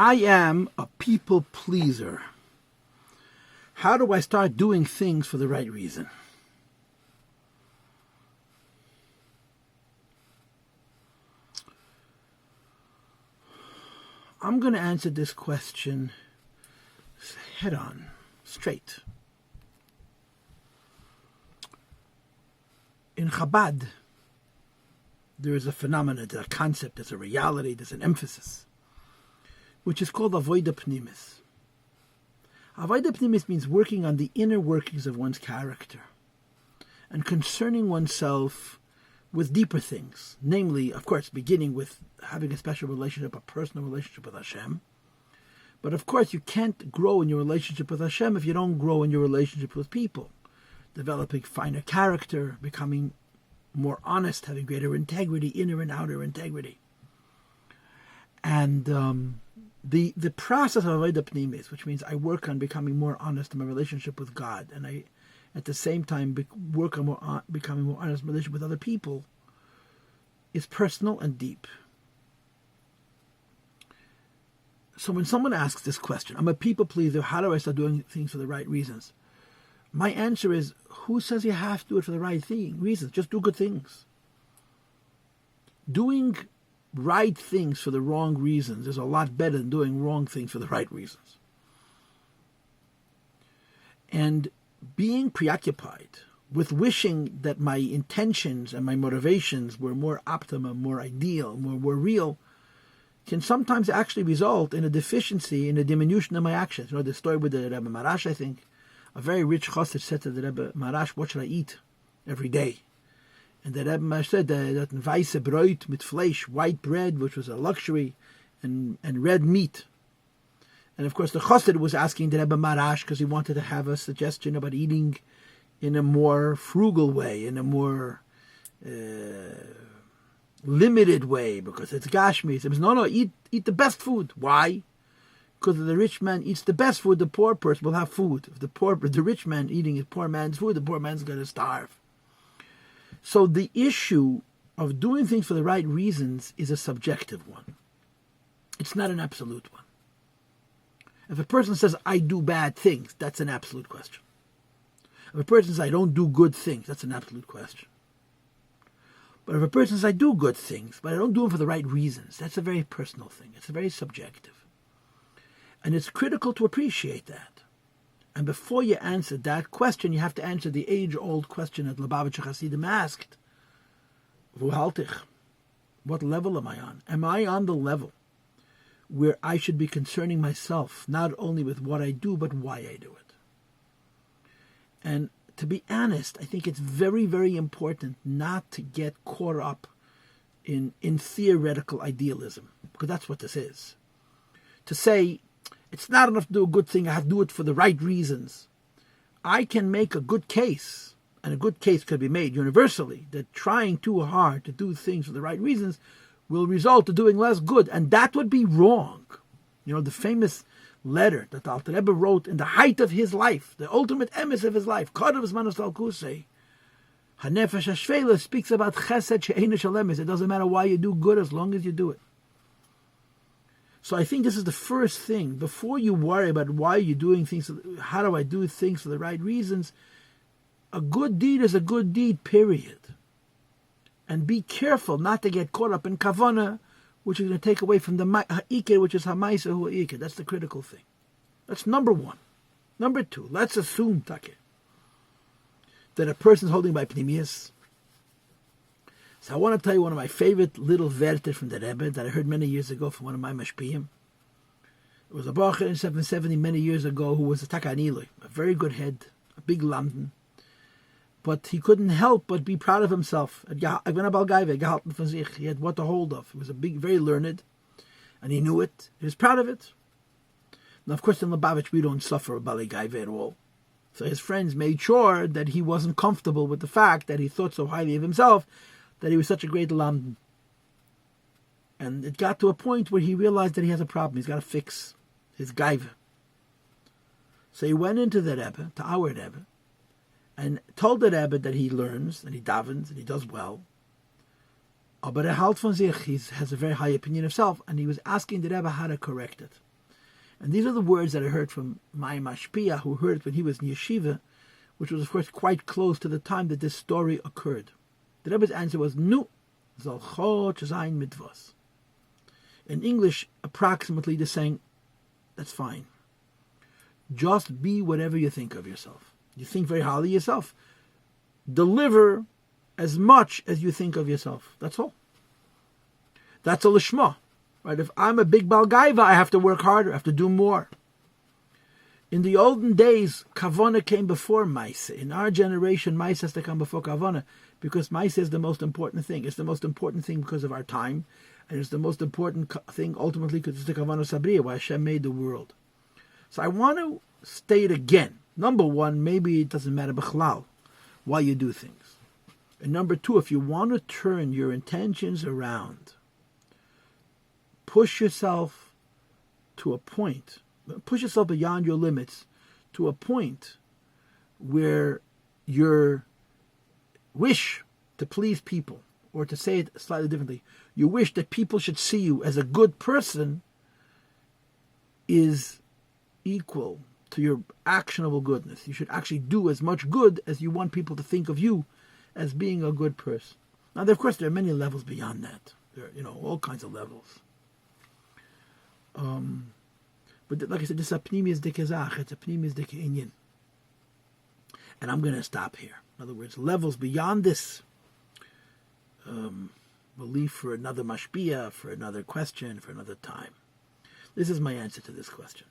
I am a people pleaser. How do I start doing things for the right reason? I'm going to answer this question head on, straight. In Chabad, there is a phenomenon, there's a concept, there's a reality, there's an emphasis, which is called Avodah Pnimis. Avodah Pnimis means working on the inner workings of one's character and concerning oneself with deeper things, namely, of course, beginning with having a special relationship, a personal relationship with Hashem. But of course, you can't grow in your relationship with Hashem if you don't grow in your relationship with people. Developing finer character, becoming more honest, having greater integrity, inner and outer integrity. And the process of Avodah Pnimis, which means I work on becoming more honest in my relationship with God, and I, at the same time, work on becoming more honest in my relationship with other people, is personal and deep. So when someone asks this question, I'm a people pleaser, how do I start doing things for the right reasons? My answer is, who says you have to do it for the right reasons? Just do good things. Doing right things for the wrong reasons is a lot better than doing wrong things for the right reasons. And being preoccupied with wishing that my intentions and my motivations were more optimum, more ideal, more real, can sometimes actually result in a deficiency, in a diminution of my actions. You know, the story with the Rebbe Marash, I think, a very rich chassid said to the Rebbe Marash, what should I eat every day? And the Rebbe Marash said that weiße Brot mit Fleisch, white bread, which was a luxury, and red meat. And of course the chassid was asking the Rebbe Marash because he wanted to have a suggestion about eating in a more frugal way, in a more limited way, because it's Gashmi. He says, no, eat the best food. Why? Because if the rich man eats the best food, the poor person will have food. If the rich man eating his poor man's food, the poor man's going to starve. So the issue of doing things for the right reasons is a subjective one. It's not an absolute one. If a person says, I do bad things, that's an absolute question. If a person says, I don't do good things, that's an absolute question. But if a person says, I do good things, but I don't do them for the right reasons, that's a very personal thing. It's very subjective. And it's critical to appreciate that. And before you answer that question, you have to answer the age-old question that Lubavitcher Hasidim asked. Wo halt ich? What level am I on? Am I on the level where I should be concerning myself not only with what I do, but why I do it? And to be honest, I think it's very, very important not to get caught up in theoretical idealism, because that's what this is. To say, it's not enough to do a good thing, I have to do it for the right reasons. I can make a good case, and a good case could be made universally, that trying too hard to do things for the right reasons will result in doing less good, and that would be wrong. You know, the famous letter that the Alter Rebbe wrote in the height of his life, the ultimate emes of his life, Kodav Zmanos Al Kusei, Hanefesh HaShvela, speaks about Chesed She'ein Shalemis. It doesn't matter why you do good as long as you do it. So I think this is the first thing. Before you worry about why you're doing things, how do I do things for the right reasons, a good deed is a good deed, period. And be careful not to get caught up in kavana, which is going to take away from the ha'ikir, which is ha'maisa hu'ikir. That's the critical thing. That's number one. Number two, let's assume, Take, that a person is holding by pnimius. So I want to tell you one of my favorite little vertes from the Rebbe that I heard many years ago from one of my mashpiyim. It was a bacher in 770 many years ago who was a takaniloi, a very good head, a big lamden. But he couldn't help but be proud of himself. He had what to hold of. He was a big, very learned, and he knew it. He was proud of it. Now, of course, in Lubavitch, we don't suffer a Bali Gaive at all. So his friends made sure that he wasn't comfortable with the fact that he thought so highly of himself, that he was such a great lamdan. And it got to a point where he realized that he has a problem. He's got to fix his Gaive. So he went into the Rebbe, to our Rebbe, and told the Rebbe that he learns, and he davens, and he does well. But he has a very high opinion of himself, and he was asking the Rebbe how to correct it. And these are the words that I heard from my mashpia, who heard it when he was in yeshiva, which was, of course, quite close to the time that this story occurred. The Rebbe's answer was, Nu, zalchot zayin mitvos. In English, approximately the saying, that's fine. Just be whatever you think of yourself. You think very highly of yourself. Deliver as much as you think of yourself. That's all. That's a lishma. Right? If I'm a big balgaiva, I have to work harder. I have to do more. In the olden days, kavana came before maise. In our generation, maise has to come before kavana, because maise is the most important thing. It's the most important thing because of our time, and it's the most important thing ultimately because it's the kavana sabriya, why Hashem made the world. So I want to state again, number one, maybe it doesn't matter b'chlal why you do things. And number two, if you want to turn your intentions around, push yourself to a point, push yourself beyond your limits to a point where your wish to please people, or to say it slightly differently, you wish that people should see you as a good person is equal to your actionable goodness. You should actually do as much good as you want people to think of you as being a good person. Now, of course, there are many levels beyond that. There are, all kinds of levels. But like I said, this is a pnimius dekezach. It's a pnimius dekeinyin. And I'm going to stop here. In other words, levels beyond this. We'll leave for another mashpia, for another question, for another time. This is my answer to this question.